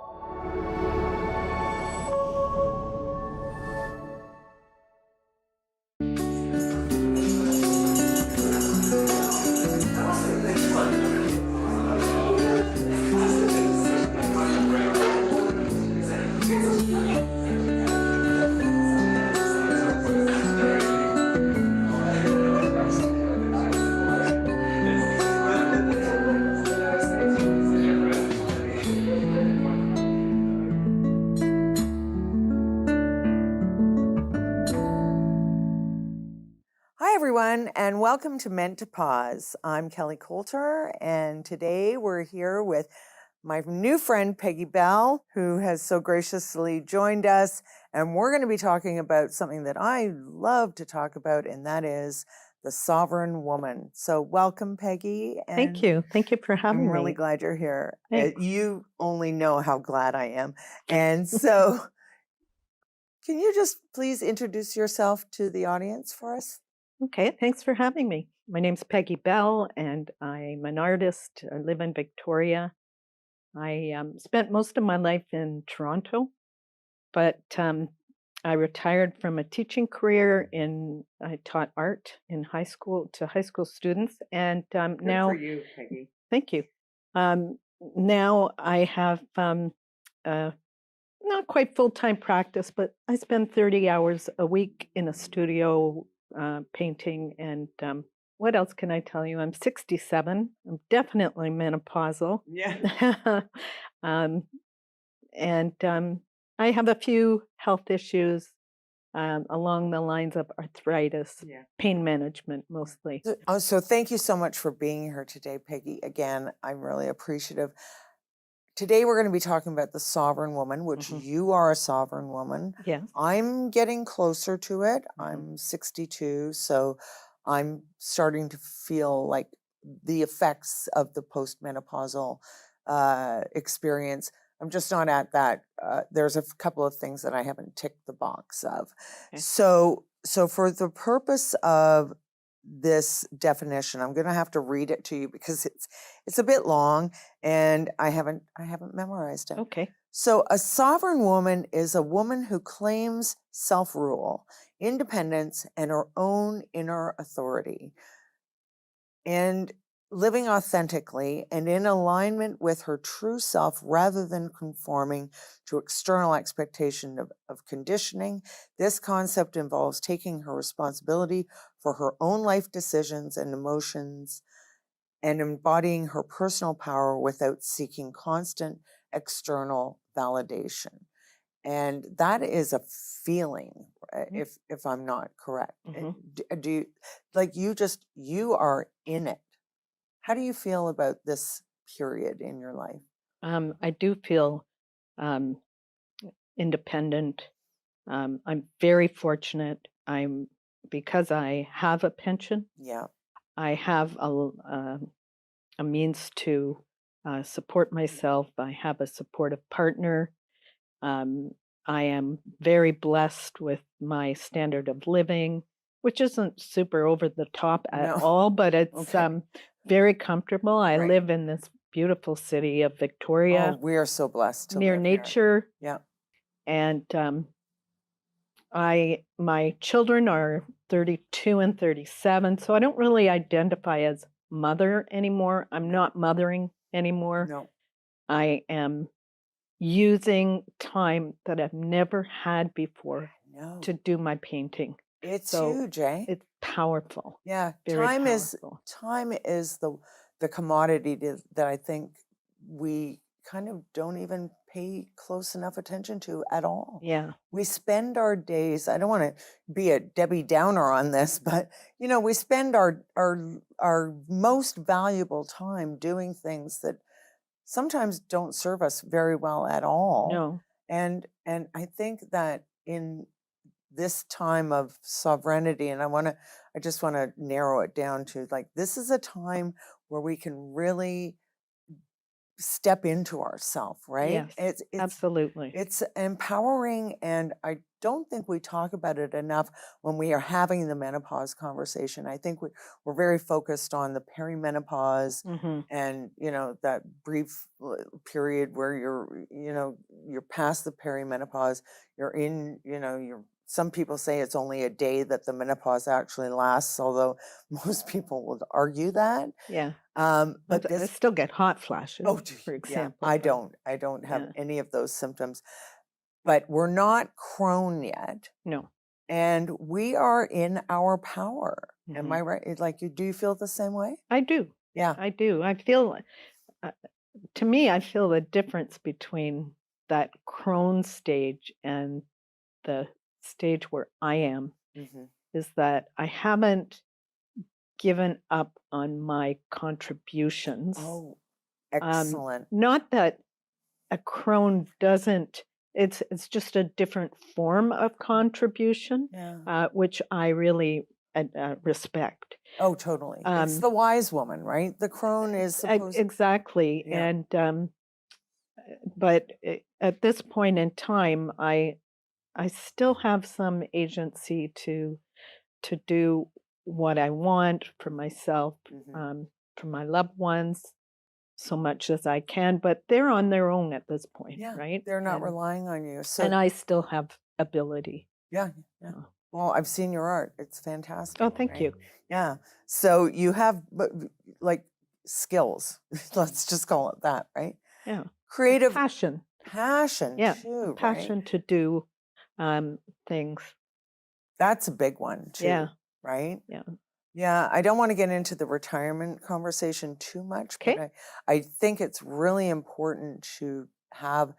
Hi, everyone, and welcome to Meant to Pause. I'm Kelly Coulter, and today we're here with my new friend, Peggy Bell, who has so graciously joined us, and we're going to be talking about something that I love to talk about, and that is the sovereign woman. So welcome, Peggy. Thank you. Thank you for having me. I'm really glad you're here. Thanks. You only know how glad I am. And so can you just please introduce yourself to the audience for us? Okay, thanks for having me. My name's Peggy Bell, and I'm an artist. I live in Victoria. I spent most of my life in Toronto, but I retired from a teaching career I taught art in high school to high school students, and now. Good for you, Peggy. Thank you. Now I have not quite full-time practice, but I spend 30 hours a week in a studio painting. And what else can I tell you? I'm 67. I'm definitely menopausal. Yeah. And I have a few health issues along the lines of arthritis, pain management mostly. So thank you so much for being here today, Peggy. Again, I'm really appreciative. Today we're going to be talking about the sovereign woman, which you are a sovereign woman. Yes. I'm getting closer to it. I'm 62, so I'm starting to feel like the effects of the postmenopausal experience. I'm just not at that. There's a couple of things that I haven't ticked the box of. Okay. So for the purpose of this definition, I'm going to have to read it to you because it's a bit long and I haven't memorized it. Okay. So a sovereign woman is a woman who claims self-rule, independence, and her own inner authority, and living authentically and in alignment with her true self rather than conforming to external expectation of conditioning. This concept involves taking her responsibility for her own life decisions and emotions and embodying her personal power without seeking constant external validation. And that is a feeling, if I'm not correct. Do you, like you are in it. How do you feel about this period in your life? I do feel independent. I'm very fortunate. Because I have a pension. Yeah. I have a means to support myself. I have a supportive partner. I am very blessed with my standard of living, which isn't super over the top at all, but it's very comfortable. I live in this beautiful city of Victoria. Oh, we are so blessed to near live nature. Here. Yeah. And my children are 32 and 37, so I don't really identify as mother anymore. I'm not mothering anymore. No. I am using time that I've never had before to do my painting. It's huge, eh? It's powerful. Yeah. Very time powerful. is the commodity that I think we kind of don't even pay close enough attention to at all. Yeah. We spend our days, I don't want to be a Debbie Downer on this, but we spend our most valuable time doing things that sometimes don't serve us very well at all. No. And I think that in this time of sovereignty, and I just want to narrow it down to, like, this is a time where we can really step into ourself, right? Yes, absolutely. It's empowering, and I don't think we talk about it enough when we are having the menopause conversation. I think we're very focused on the perimenopause Hmm. and, that brief period where you're past the perimenopause, you're in, some people say it's only a day that the menopause actually lasts, although most people would argue that. Yeah. But I this, still get hot flashes, oh, for yeah, example. I But don't. I don't have yeah, any of those symptoms, but we're not crone yet, no. and we are in our power. Am Hmm. I right? Like, do you feel the same way? I do. Yeah. I do. I feel, uh, to me, I feel the difference between that crone stage and the stage where I am Hmm. is that I haven't given up on my contributions. Oh, Um, excellent. Not that a crone doesn't, it's just a different form of contribution, Yeah. which I really respect. Oh, totally. It's Um, the wise woman, right? The crone is supposed. exactly. Yeah. And but at this point in time, I still have some agency to do what I want for myself, Hmm. for my loved ones, so much as I can. But they're on their own at this point, Yeah. right? They're not relying on you. So, And I still have ability. yeah. Yeah. Oh, Well, I've seen your art. It's fantastic, oh, thank right? you. Yeah. So you have like skills. Let's just call it that, right? Yeah, Creative passion. passion Yeah, a too, right? passion to do things. That's a big one Yeah, too, right? yeah. Yeah, I don't want to get into the retirement conversation too much, but Okay. I think it's really important to have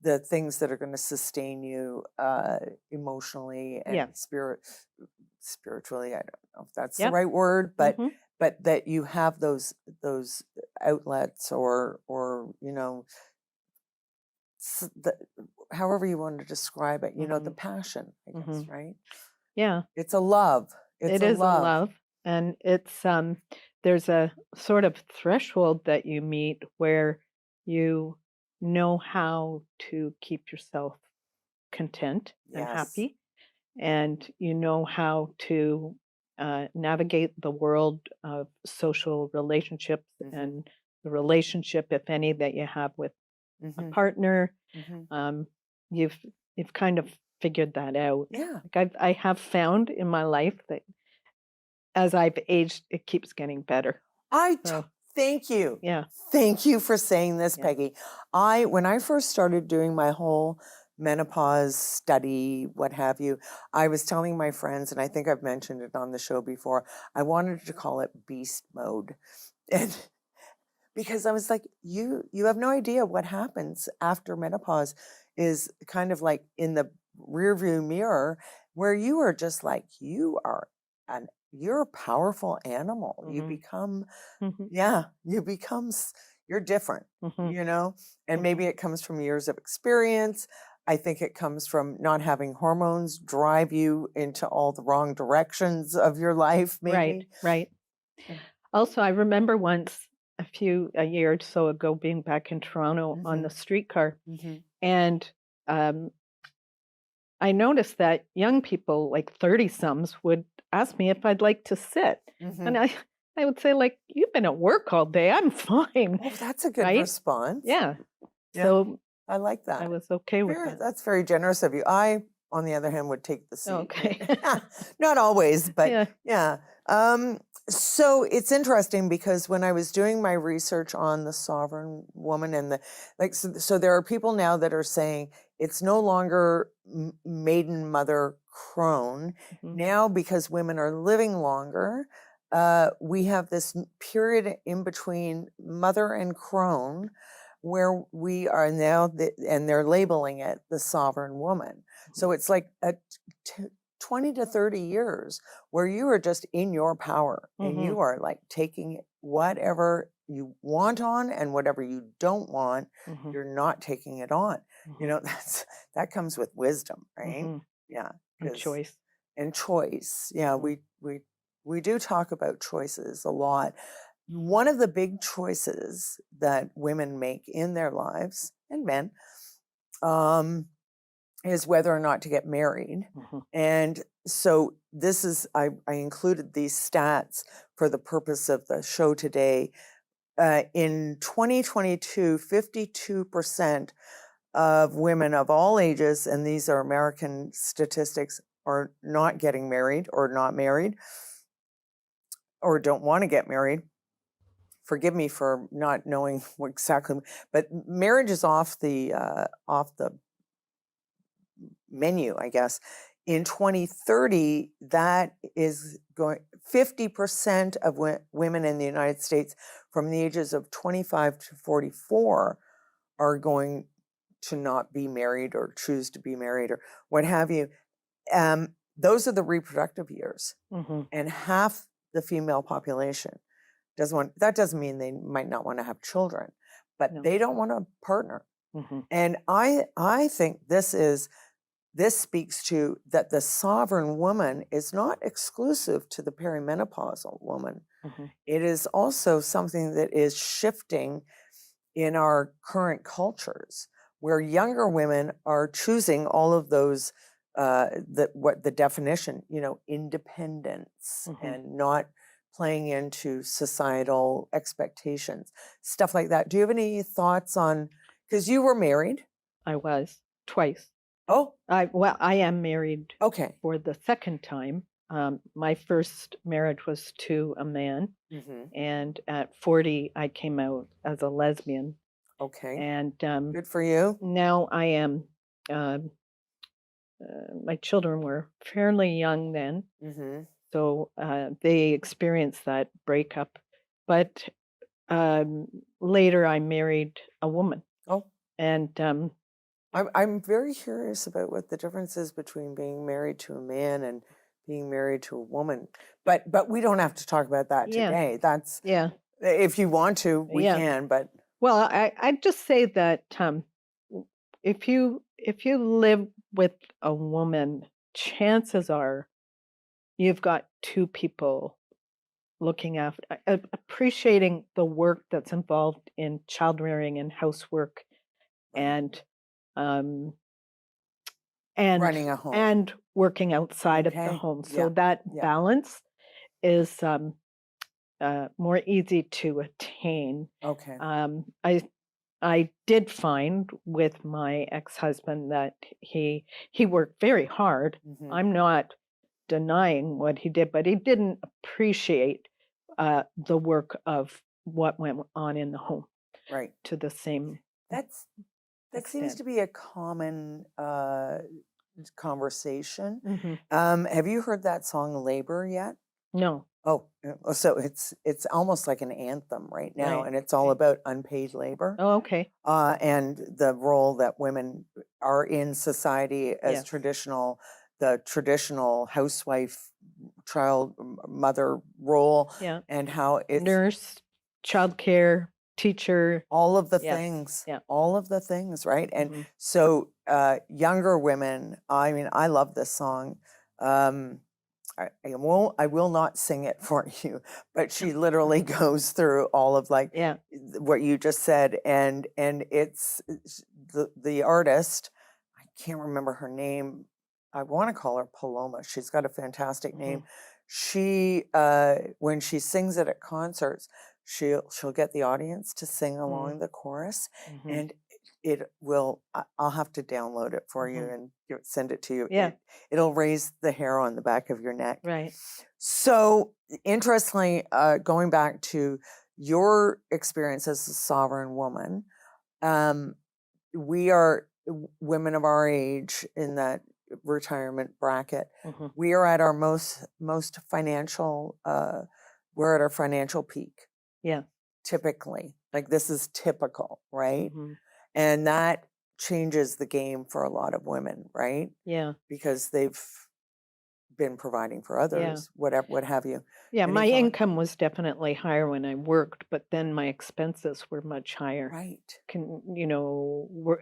the things that are going to sustain you emotionally Yeah. and spiritually. I don't know if that's the Yep. right word, Hmm. but that you have those outlets, or the, however you want to describe it, the Hmm. passion, I guess, Hmm. right? Yeah. It's a love. It's It a is a love. love, and it's there's a sort of threshold that you meet where you know how to keep yourself content and Yes. happy, and you know how to navigate the world of social relationships Hmm. and the relationship, if any, that you have with a Hmm. partner. Hmm. Um, you've kind of figured that out. Yeah. Like I have found in my life that as I've aged, it keeps getting better. I So thank you. yeah, Thank you for saying this, yeah, Peggy. When I first started doing my whole menopause study, what have you, I was telling my friends, and I think I've mentioned it on the show before, I wanted to call it beast mode. And because I was like, you have no idea what happens after menopause is kind of like in the rear view mirror, where you are just like, you're a powerful animal. You hmm, become, hmm, yeah, you're different, hmm, and hmm. maybe it comes from years of experience. I think it comes from not having hormones drive you into all the wrong directions of your life, Right, maybe. right. Yeah. Also, I remember once a year or so ago being back in Toronto on Mm-hmm. the streetcar, Mm-hmm. and um, I noticed that young people, like 30-somes, would ask me if I'd like to sit. Mm-hmm. And I would say, like, you've been at work all day. I'm fine. Oh, that's a good Right? response. Yeah. Yeah, So I like I that. was okay with it. That's very generous of you. I, on the other hand, would take the seat. Okay. Not always, but Yeah. yeah. So it's interesting because when I was doing my research on the sovereign woman and so there are people now that are saying it's no longer maiden mother crone. Mhm. Now, because women are living longer, we have this period in between mother and crone where we are now, and they're labeling it the sovereign woman. So it's like a 20 to 30 years where you are just in your power and Mhm. you are like taking whatever you want on, and whatever you don't want, Mhm. you're not taking it on. Mhm. That comes with wisdom, right? Mhm. Yeah, And because choice. and choice. Yeah, Mhm. we do talk about choices a lot. one of the big choices that women make in their lives, and men, um, is whether or not to get married. And so this is, I included these stats for the purpose of the show today. In 2022, 52% of women of all ages, and these are American statistics, are not getting married or not married or don't want to get married. Forgive me for not knowing what exactly, but marriage is off the menu, I guess. In 2030, that is going 50% of women in the United States from the ages of 25 to 44 are going to not be married or choose to be married or what have you. Those are the reproductive years, and half the female population doesn't want. That doesn't mean they might not want to have children, but they don't want a partner. And I think this speaks to that the sovereign woman is not exclusive to the perimenopausal woman. It is also something that is shifting in our current cultures, where younger women are choosing all of those, what the definition, independence, and not playing into societal expectations, stuff like that. Do you have any thoughts on, because you were married? I was twice. Oh, I am married okay. for the second time. My first marriage was to a man, and at 40, I came out as a lesbian. Okay. And good for you. Now I am. My children were fairly young then, so they experienced that breakup. But later, I married a woman. Oh. And I'm very curious about what the difference is between being married to a man and being married to a woman. But we don't have to talk about that today. That's if you want to, we can. But well, I just say that if you live with a woman, chances are you've got two people looking after, appreciating the work that's involved in child rearing and housework, and running a home and working outside of the home. So that balance is more easy to attain. Okay. I did find with my ex-husband that he worked very hard. I'm not denying what he did, but he didn't appreciate the work of what went on in the home. Right. To the same. That seems to be a common conversation. Have you heard that song "Labor" yet? No. Oh, so it's almost like an anthem right now, and it's all about unpaid labor. Oh, okay. And the role that women are in society as the traditional housewife, child mother role, and how it's nurse, childcare, teacher, all of the things, all of the things, right? And so younger women, I mean, I love this song. I will not sing it for you, but she literally goes through all of what you just said, and it's the artist. I can't remember her name. I want to call her Paloma. She's got a fantastic name. She when she sings it at concerts, she'll get the audience to sing along the chorus, and it will. I'll have to download it for you and send it to you. It'll raise the hair on the back of your neck. Right. So interestingly, going back to your experience as a sovereign woman, we are women of our age in that retirement bracket. We are at our most financial. We're at our financial peak. Yeah. Typically, like this is typical, right? And that changes the game for a lot of women, right? Yeah. Because they've been providing for others, what have you. Yeah, my income was definitely higher when I worked, but then my expenses were much higher. Right.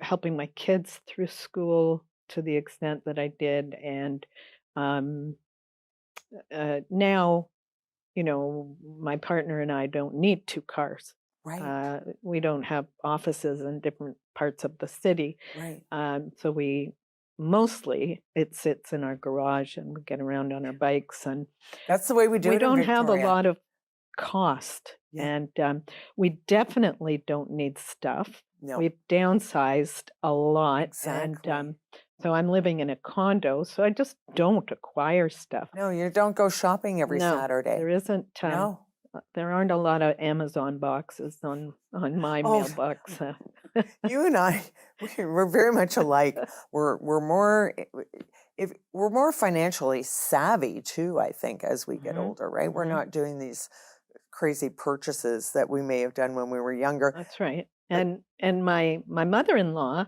Helping my kids through school to the extent that I did, and now my partner and I don't need 2 cars. Right. We don't have offices in different parts of the city. Right. So mostly it sits in our garage and we get around on our bikes, and That's the way we do we it in don't have a Victoria. lot of cost. Yeah. And we definitely don't need stuff. No. We've downsized a lot. Exactly. And so I'm living in a condo, so I just don't acquire stuff. No, you don't go shopping every No, Saturday. there isn't. No. There aren't a lot of Amazon boxes on my Oh, mailbox. you and I, we're very much alike. We're more if we're more financially savvy too, I think, as we get Mhm, older, right? We're mhm. not doing these crazy purchases that we may have done when we were younger. That's right. But And my mother-in-law,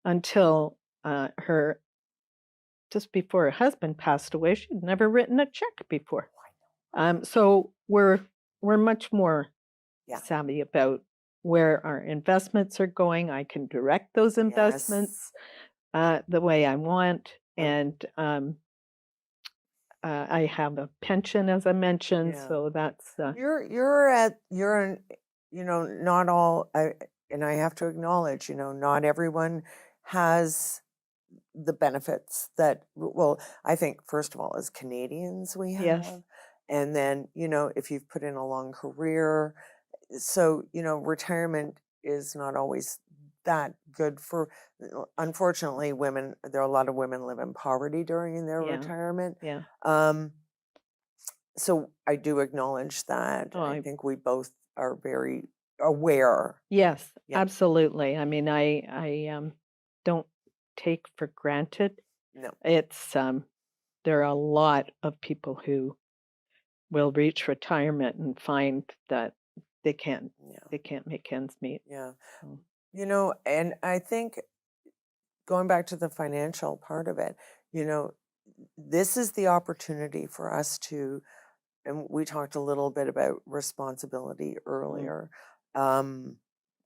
until her just before her husband passed away, she'd never written a check before. So we're much more yeah, savvy about where our investments are going. I can direct those investments the way I want, and I have a pension, as I mentioned. Yeah. So that's you're in, not all, and I have to acknowledge, not everyone has the benefits that, well, I think first of all, as Canadians we yes, have, and then, if you've put in a long career, so, retirement is not always that good for, unfortunately, women. There are a lot of women live in poverty during their yeah, retirement. yeah. So I do acknowledge that. Oh, I think we both are very aware. yes, Yeah. absolutely. I mean, I don't take for granted. No. It's there are a lot of people who will reach retirement and find that they can't Yeah. make ends meet. Yeah. So, And I think going back to the financial part of it, this is the opportunity for us to, and we talked a little bit about responsibility mhm, earlier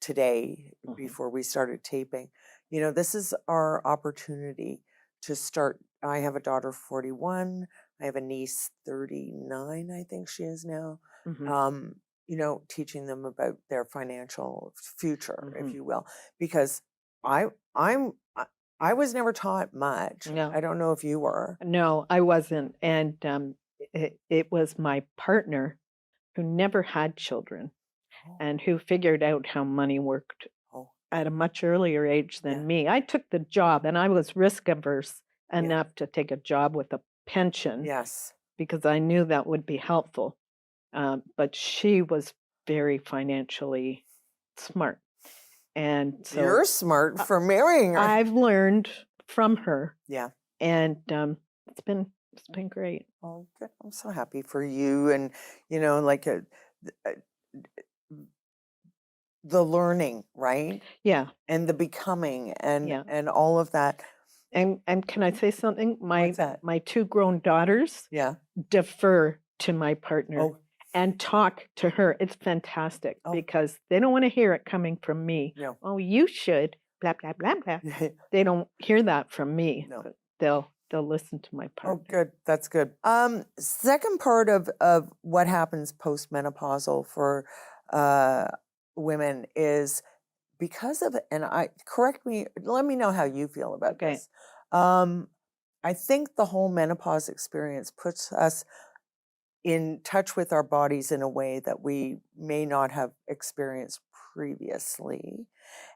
today mhm, before we started taping. This is our opportunity to start. I have a daughter 41. I have a niece 39, I think she is now. mhm, Teaching them about their financial future, if mhm. you will, because I I'm I was never taught much. No, I don't know if you were. no, I wasn't. And it was my partner who never had children Oh, and who figured out how money worked oh, at a much earlier age yeah, than me. I took the job and I was risk averse yeah, enough to take a job with a pension yes. because I knew that would be helpful. But she was very financially smart. And so You're smart I- for marrying her. I've learned from her, Yeah. and it's been great. Oh, good. I'm so happy for you, and like uh, the learning, right, Yeah, and the becoming, and yeah. all of that. And can I say something? What's that? My 2 grown daughters Yeah. defer to my partner Oh, and talk to her. It's fantastic oh, because they don't want to hear it coming from me. no, Oh, you should, blah, blah, blah, blah. They don't hear that from me, no. but they'll listen to my Oh, partner. good. That's good. Second part of what happens postmenopausal for women is because of, and correct me, let me know how you feel about Okay. this. I think the whole menopause experience puts us in touch with our bodies in a way that we may not have experienced previously.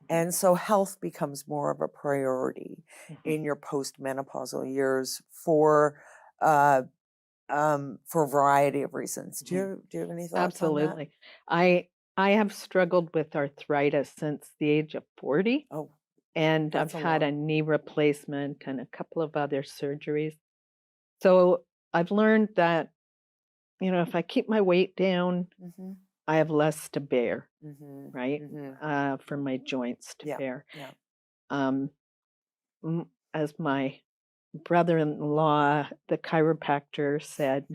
And so health becomes more of a priority Mhm. in your postmenopausal years for a variety of reasons. Do you have any thoughts on that? Absolutely. I have struggled with arthritis since the age of 40, Oh, and I've that's a had a long. knee replacement and a couple of other surgeries. So I've learned that, if I keep my weight down, Mm-hmm, I have less to bear, mm-hmm, right? mm-hmm. For my joints to Yeah, bear. yeah. Um, as my brother-in-law, the chiropractor, said,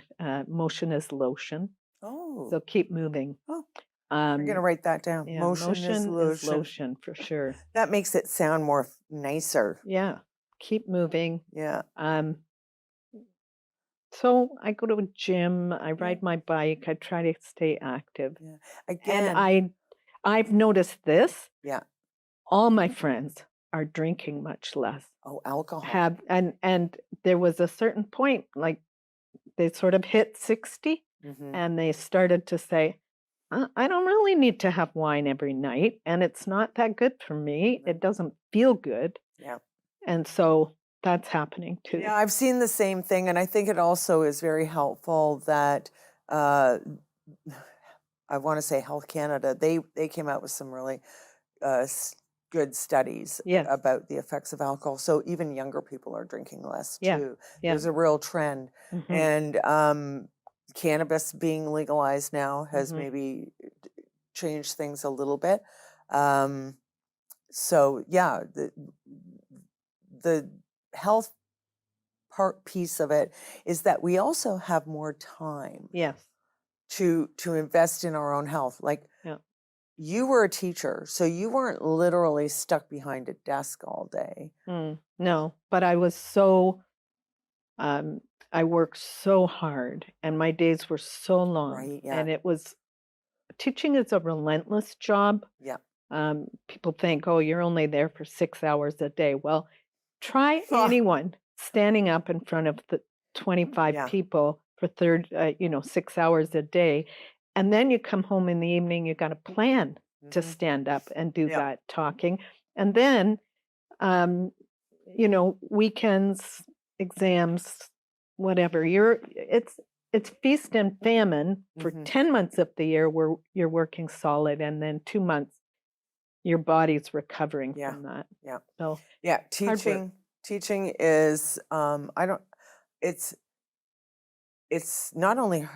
motion is lotion. Oh, So keep moving. oh, I'm gonna write that down. Yeah, Motion is lotion. lotion for sure. That makes it sound more nicer. Yeah, keep moving. Yeah. Um, So I go to a gym, I Yeah. ride my bike, I try to stay active. Yeah. And Again, I've noticed this. yeah. All my friends are drinking much less. Oh, alcohol. Have and there was a certain point, like they sort of hit 60 Hmm. and they started to say, I don't really need to have wine every night, and it's not that good for me. It doesn't feel good. Yeah. And so that's happening too. Yeah, I've seen the same thing, and I think it also is very helpful that uh, I want to say Health Canada, they came out with some really good studies Yes. about the effects of alcohol. So even younger people are drinking less Yeah. too. Yeah. There's a real trend, Hmm. and cannabis being legalized now has Hmm. maybe changed things a little bit. Um, so yeah, the health part piece of it is that we also have more time Yes. to invest in our own health. Like Yeah. you were a teacher, so you weren't literally stuck behind a desk all day. No, but I was so um, I worked so hard, and my days were so long, Right? Yeah. and it was teaching is a relentless job. Yeah. People think, oh, you're only there for 6 hours a day. Well, try Ah, anyone standing up in front of the 25 yeah. people for 6 hours a day. And then you come home in the evening, you got a plan to Hmm. stand up and do Yeah. that talking. And then, um, weekends, exams, whatever. It's feast and famine for Hmm. 10 months of the year where you're working solid, and then 2 months your body's recovering Yeah. from that. Yeah. So Yeah. hard work. Teaching is I don't it's not only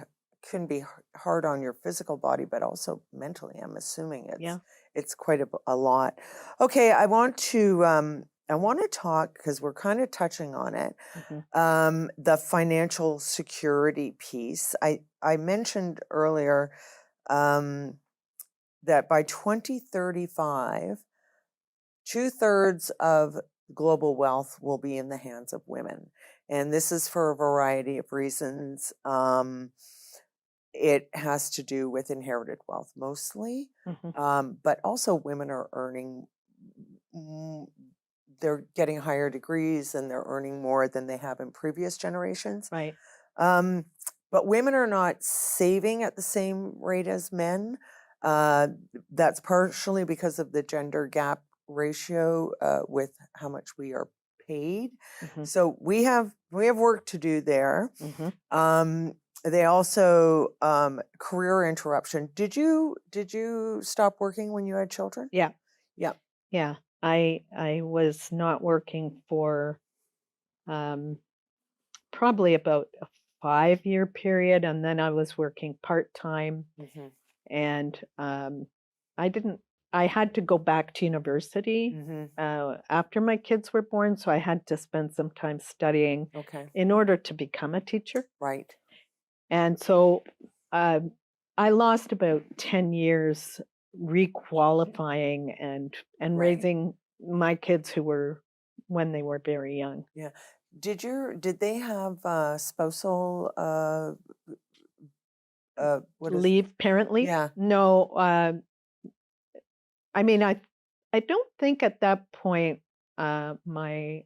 can be hard on your physical body, but also mentally. I'm assuming Yeah. it's quite a lot. Okay, I want to talk because we're kind of touching on it. Mhm. The financial security piece. I mentioned earlier um, that by 2035, 2/3 of global wealth will be in the hands of women. And this is for a variety of reasons. It has to do with inherited wealth mostly, Mhm. but also women are earning, mm, they're getting higher degrees and they're earning more than they have in previous generations. Right. Um, but women are not saving at the same rate as men. Uh, that's partially because of the gender gap ratio with how much we are paid. Mhm. So we have work to do there. Mhm. Um, they also career interruption. Did you stop working when you had children? Yeah. Yeah. Yeah. I was not working for um, probably about a 5-year period, and then I was working part-time, Hmm. and I didn't I had to go back to university Hmm. after my kids were born, so I had to spend some time studying Okay. in order to become a teacher. Right. And so uh, I lost about 10 years requalifying and Right. raising my kids who were when they were very young. Yeah. Did they have spousal what is Leave parent leave? yeah. No, I mean I don't think at that point my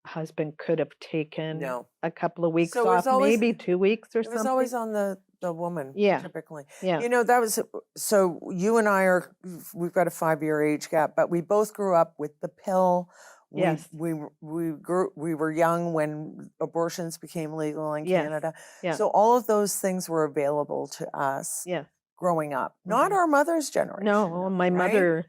husband could have taken No. a couple of weeks So off, maybe 2 weeks or it was something. always on the woman Yeah, typically. yeah, That was so you and I we've got a 5-year age gap, but we both grew up with the pill. yes, We were young when abortions became legal in yes, Canada. yeah, So all of those things were available to us yes. growing up. Not Hmm. our mother's generation No, though, right?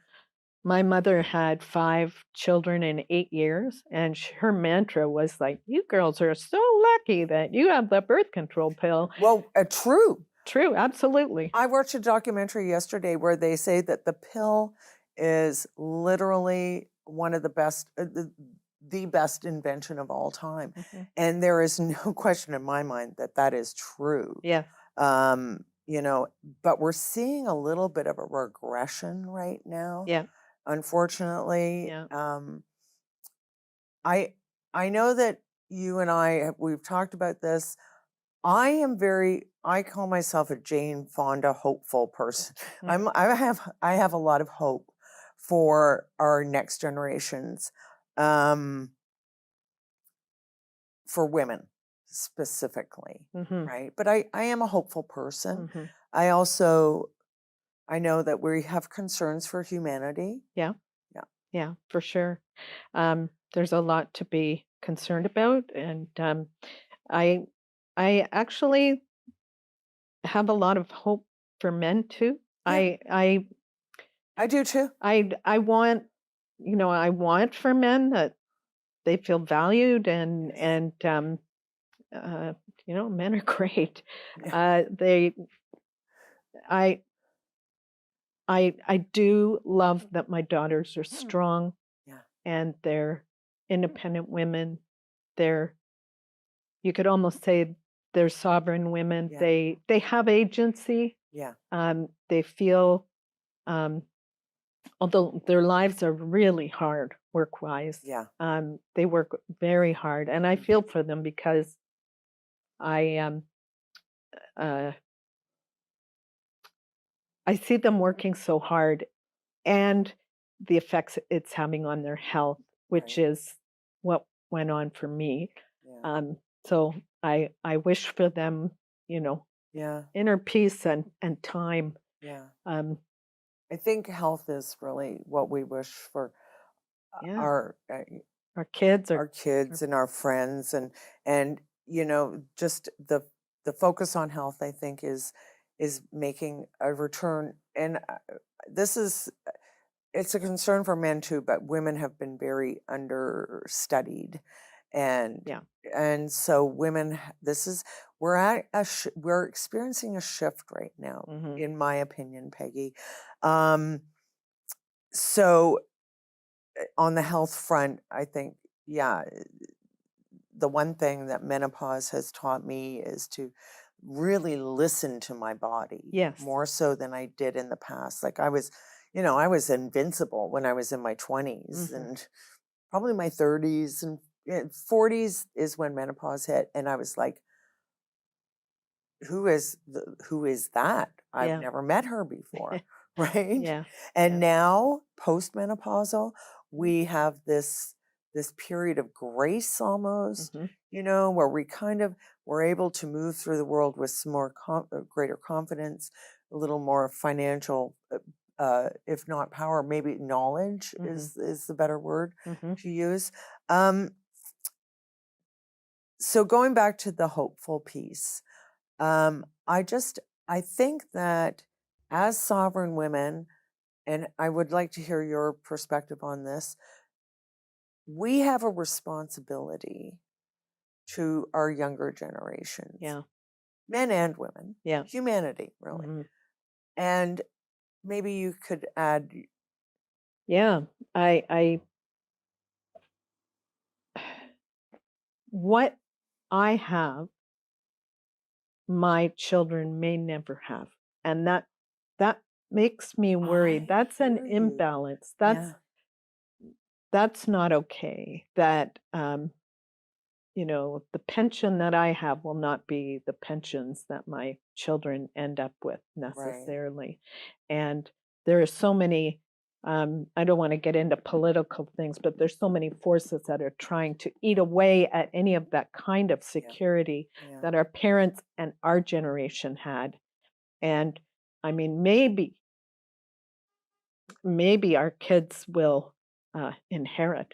my mother had 5 children in 8 years, and her mantra was like, "You girls are so lucky that you have the birth control pill." Well, true. True, absolutely. I watched a documentary yesterday where they say that the pill is literally one of the best invention of all time. Mhm. And there is no question in my mind that that is true. Yes. Um, you know, but we're seeing a little bit of a regression right now, Yeah. unfortunately. Yeah. I I know that you and we've talked about this. I call myself a Jane Fonda hopeful person. I have a lot of hope for our next generations, for women specifically, right? But I am a hopeful person. I know that we have concerns for humanity. Yeah, for sure. There's a lot to be concerned about, and I actually have a lot of hope for men too. Yeah. I do too. I want, I want for men that they feel valued, and men are great. Yeah. I do love that my daughters are strong, Yeah. and they're independent women. You could almost say they're sovereign women. Yeah. They have agency. Yeah. They feel, although their lives are really hard work-wise, Yeah. they work very hard, and I feel for them because I see them working so hard, and the effects it's having on their health, which Right. is what went on for me. Yeah. So I wish for them, Yeah. inner peace and time. Yeah. Um, I think health is really what we wish for yeah, our kids our kids and our friends, and just the focus on health, I think, is making a return. And it's a concern for men too, but women have been very understudied, and Yeah. and so women, we're experiencing a shift right now, in my opinion, Peggy. So on the health front, I think, yeah, the one thing that menopause has taught me is to really listen to my body. Yes. More so than I did in the past. Like I was invincible when I was in my 20s, and probably my 30s and 40s is when menopause hit, and I was like, who is that? I've never met her before. Right? Yeah. And now, postmenopausal, we have this period of grace almost, where we're able to move through the world with some more greater confidence, a little more financial, if not power, maybe knowledge is the better word to use. So going back to the hopeful piece, I think that as sovereign women, and I would like to hear your perspective on this, we have a responsibility to our younger generations. Yeah. Men and women. Yeah. Humanity, really. And maybe you could add. Yeah. What I have, my children may never have. And that makes me worried. That's an hear you. imbalance. That's not okay. That the pension that I have will not be the pensions that my children end up with necessarily. And there are so many, I don't want to get into political things, but there's so many forces that are trying to eat away at any of that kind of security that our parents and our generation had. And I mean, maybe our kids will inherit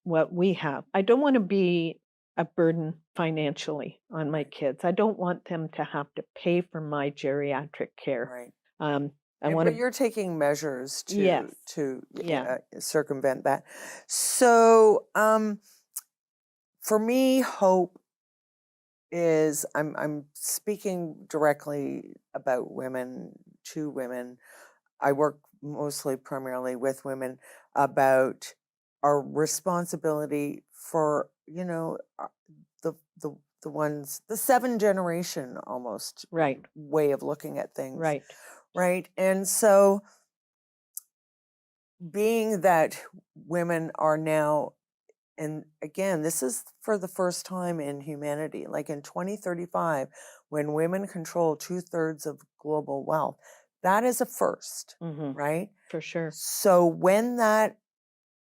what we have. I don't want to be a burden financially on my kids. I don't want them to have to pay for my geriatric care. Right. But you're taking measures to circumvent that. So for me, hope is, I'm speaking directly about women, to women. I work primarily with women, about our responsibility for, the ones, the 7 generation almost way of looking at things. Right. And so, being that women are now again, this is for the first time in humanity. Like in 2035, when women control 2/3 of global wealth, that is a first, right? For sure. So when that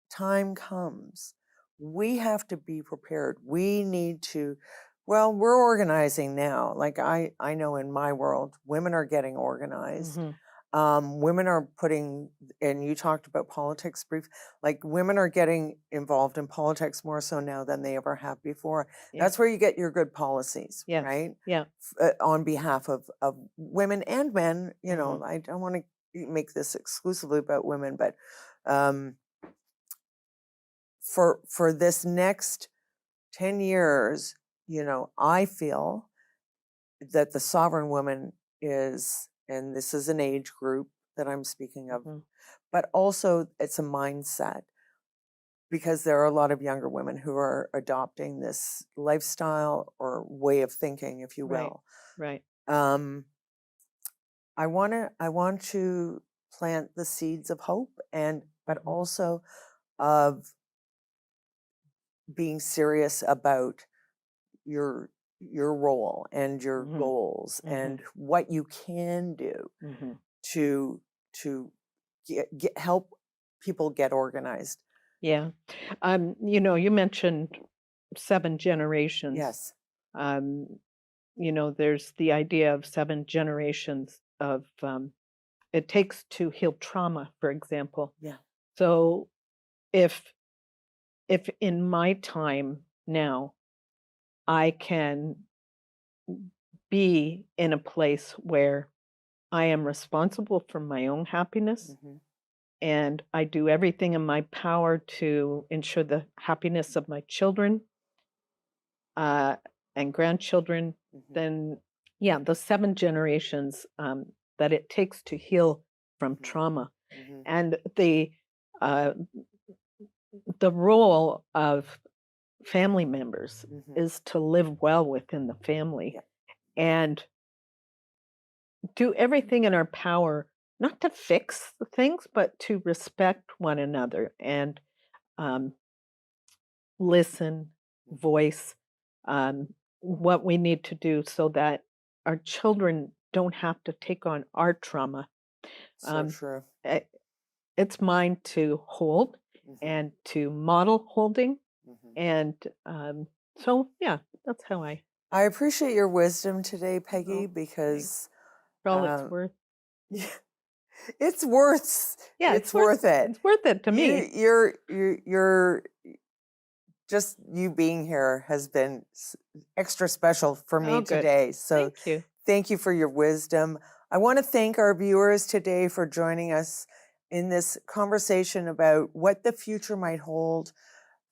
time comes, we have to be prepared. We need to, well, we're organizing now. Like I know in my world, women are getting organized. Women are putting, and you talked about politics brief, like women are getting involved in politics more so now than they ever have before. Yeah. That's where you get your good policies, Yes. right? Yeah. On behalf of women and men. You know, I don't want to make this exclusively about women, but for this next 10 years, you know, I feel that the sovereign woman is, and this is an age group that I'm speaking of, but also it's a mindset, because there are a lot of younger women who are adopting this lifestyle or way of thinking, if you will. Right. I want to plant the seeds of hope, but also of being serious about your role and your goals and what you can do to help people get organized. Yeah. You know, you mentioned 7 generations. Yes. You know, there's the idea of 7 generations of it takes to heal trauma, for example. Yeah. So if in my time now I can be in a place where I am responsible for my own happiness, and I do everything in my power to ensure the happiness of my children and grandchildren, then yeah, the 7 generations that it takes to heal from trauma. And the role of family members is to live well within the family and do everything in our power, not to fix the things, but to respect one another and listen, voice what we need to do so that our children don't have to take on our trauma. So true. It's mine to hold and to model holding. And so, yeah, that's how I appreciate your wisdom today, Peggy, because for all it's worth. It's worth. Yeah, it's worth it. It's worth it to me. You're just you being here has been extra special for me today. So thank you for your wisdom. I want to thank our viewers today for joining us in this conversation about what the future might hold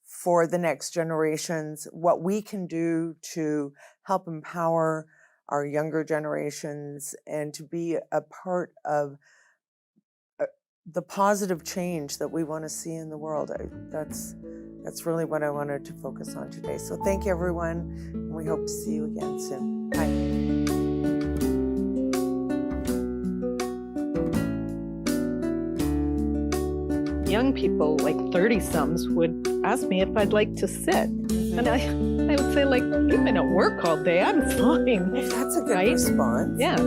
for the next generations, what we can do to help empower our younger generations and to be a part of the positive change that we want to see in the world. That's really what I wanted to focus on today. So thank you, everyone, and we hope to see you again soon. Bye. Young people, like 30-someths, would ask me if I'd like to sit. And I would say, like, you've been at work all day. I'm fine. Well, that's a good response. Yeah.